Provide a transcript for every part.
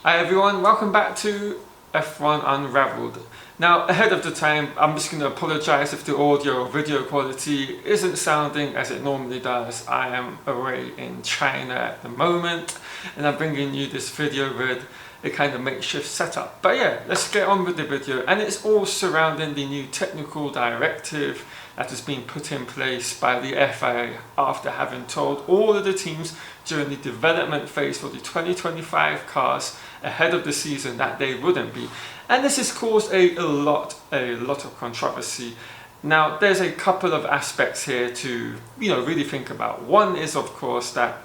Hi everyone, welcome back to F1 Unraveled. Now, ahead of the time, I'm just going to apologise if the audio or video quality isn't sounding as it normally does. I am away in China at the moment and I'm bringing you this video with a kind of makeshift setup. But yeah, let's get on with the video, and it's all surrounding the new technical directive that has been put in place by the FIA after having told all of the teams during the development phase for the 2025 cars ahead of the season that they wouldn't be. And this has caused a lot of controversy. Now, there's a couple of aspects here to really think about. One is, of course, that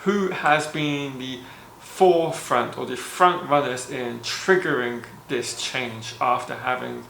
who has been the forefront or the front runners in triggering this change after having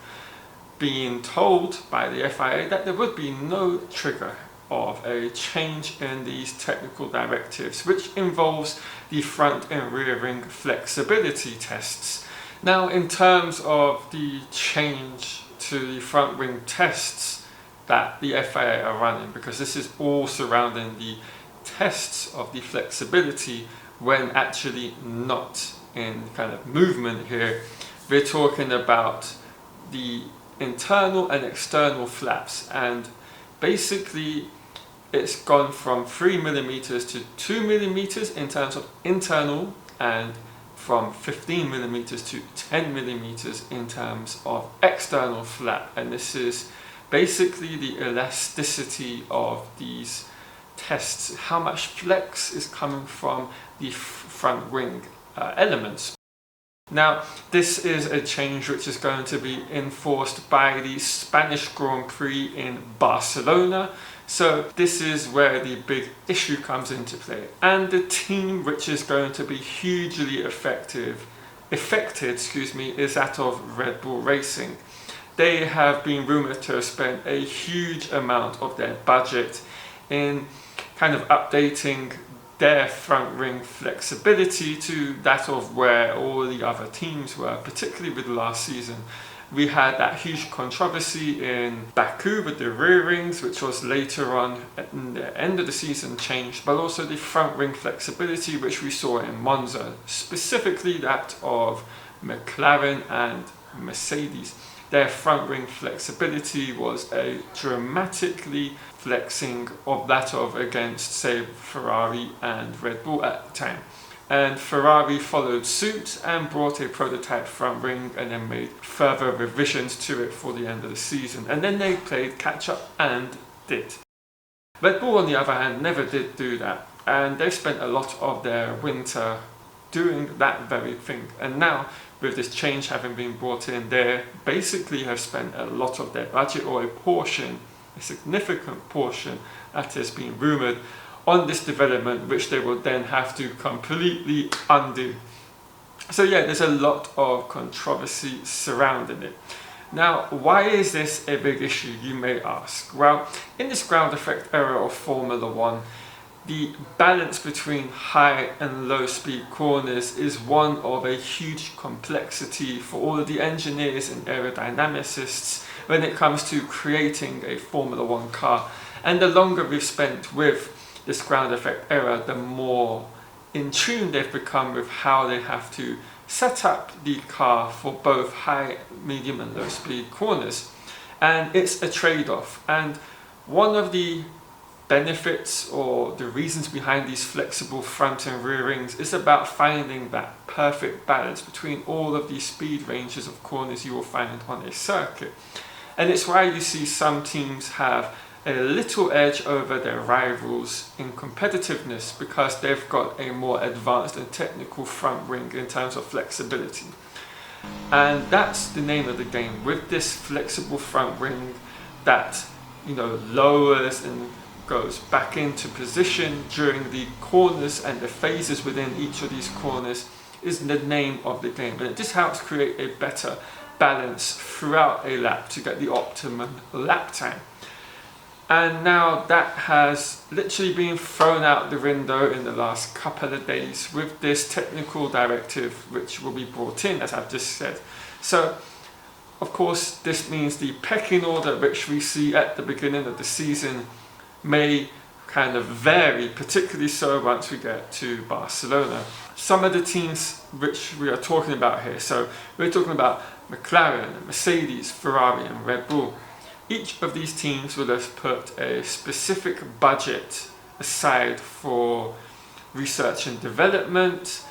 been told by the FIA that there would be no trigger of a change in these technical directives, which involves the front and rear ring flexibility tests. Now, in terms of the change to the front wing tests that the FIA are running, because this is all surrounding the tests of the flexibility when actually not in kind of movement here, we're talking about the internal and external flaps, and basically it's gone from 3mm to 2mm in terms of internal, and from 15mm to 10mm in terms of external flap. And this is basically the elasticity of these tests, how much flex is coming from the front wing elements. Now, this is a change which is going to be enforced by the Spanish Grand Prix in Barcelona. So this is where the big issue comes into play. And the team which is going to be hugely affected, is that of Red Bull Racing. They have been rumoured to have spent a huge amount of their budget in kind of updating their front ring flexibility to that of where all the other teams were, particularly with last season. We had that huge controversy in Baku with the rear rings, which was later on at the end of the season changed, but also the front ring flexibility, which we saw in Monza, specifically that of McLaren and Mercedes. Their front ring flexibility was a dramatically flexing of that of against, say, Ferrari and Red Bull at the time. And Ferrari followed suit and brought a prototype front ring and then made further revisions to it for the end of the season. And then they played catch up and did. Red Bull, on the other hand, never did do that. And they spent a lot of their winter doing that very thing. And now, with this change having been brought in, they basically have spent a lot of their budget, or a significant portion that has been rumoured, on this development, which they will then have to completely undo. So yeah, there's a lot of controversy surrounding it. Now, why is this a big issue, you may ask? Well, in this ground effect era of Formula One, the balance between high and low speed corners is one of a huge complexity for all of the engineers and aerodynamicists when it comes to creating a Formula One car. And the longer we've spent with this ground effect era, the more in tune they've become with how they have to set up the car for both high, medium and low speed corners. And it's a trade-off. And one of the benefits or the reasons behind these flexible front and rear rings is about finding that perfect balance between all of these speed ranges of corners you will find on a circuit. And it's why you see some teams have a little edge over their rivals in competitiveness, because they've got a more advanced and technical front wing in terms of flexibility. And that's the name of the game. With this flexible front wing that lowers and goes back into position during the corners and the phases within each of these corners, is the name of the game. And it just helps create a better balance throughout a lap to get the optimum lap time. And now that has literally been thrown out the window in the last couple of days with this technical directive which will be brought in, as I've just said. So, of course, this means the pecking order which we see at the beginning of the season may kind of vary, particularly so once we get to Barcelona. Some of the teams which we are talking about here, so we're talking about McLaren, Mercedes, Ferrari and Red Bull. Each of these teams will have put a specific budget aside for research and development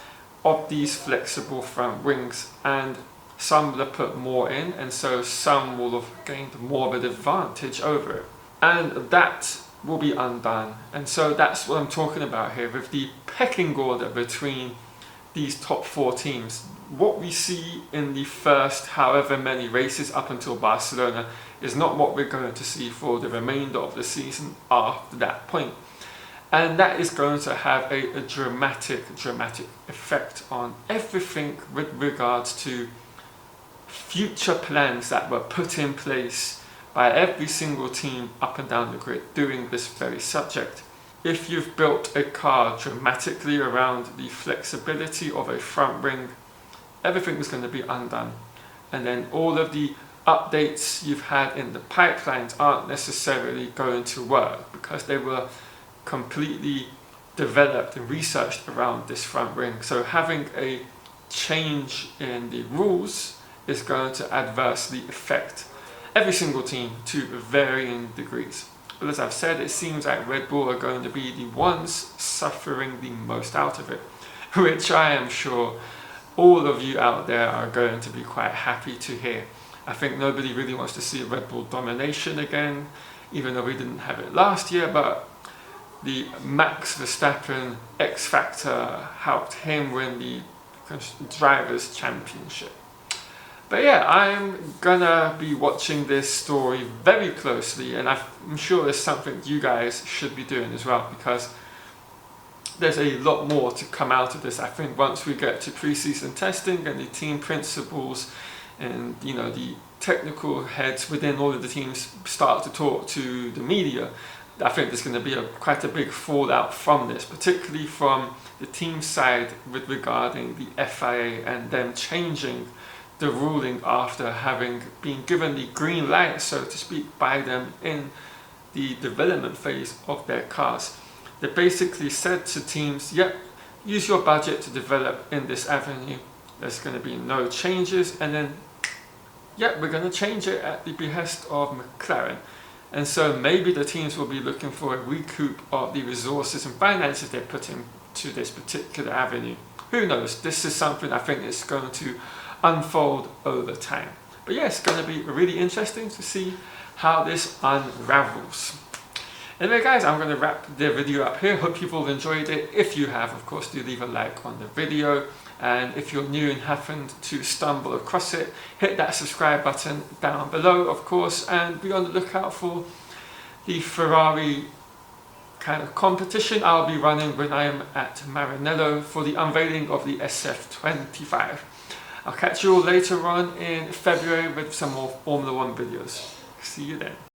of these flexible front wings, and some will have put more in, and so some will have gained more of an advantage over it, and that will be undone. And so that's what I'm talking about here with the pecking order between these top 4 teams. What we see in the first however many races up until Barcelona is not what we're going to see for the remainder of the season after that point. And that is going to have a dramatic effect on everything with regards to future plans that were put in place by every single team up and down the grid doing this very subject. If you've built a car dramatically around the flexibility of a front wing, everything is going to be undone. And then all of the updates you've had in the pipelines aren't necessarily going to work because they were completely developed and researched around this front wing. So having a change in the rules is going to adversely affect every single team to varying degrees. But as I've said, it seems like Red Bull are going to be the ones suffering the most out of it, which I am sure all of you out there are going to be quite happy to hear. I think nobody really wants to see a Red Bull domination again, even though we didn't have it last year, but the Max Verstappen X Factor helped him win the Drivers' Championship. But yeah, I'm gonna be watching this story very closely, and I'm sure it's something you guys should be doing as well, because there's a lot more to come out of this. I think once we get to pre-season testing and the team principals and the technical heads within all of the teams start to talk to the media, I think there's going to be quite a big fallout from this, particularly from the team side with regarding the FIA and them changing the ruling after having been given the green light, so to speak, by them in the development phase of their cars. They basically said to teams, yep, use your budget to develop in this avenue. There's going to be no changes, and then, yep, we're going to change it at the behest of McLaren. And so maybe the teams will be looking for a recoup of the resources and finances they put into this particular avenue. Who knows? This is something I think is going to unfold over time. But yeah, it's going to be really interesting to see how this unravels. Anyway guys, I'm going to wrap the video up here. Hope you've all enjoyed it. If you have, of course, do leave a like on the video. And if you're new and happened to stumble across it, hit that subscribe button down below, of course, and be on the lookout for the Ferrari kind of competition I'll be running when I am at Maranello for the unveiling of the SF25. I'll catch you all later on in February with some more Formula 1 videos. See you then.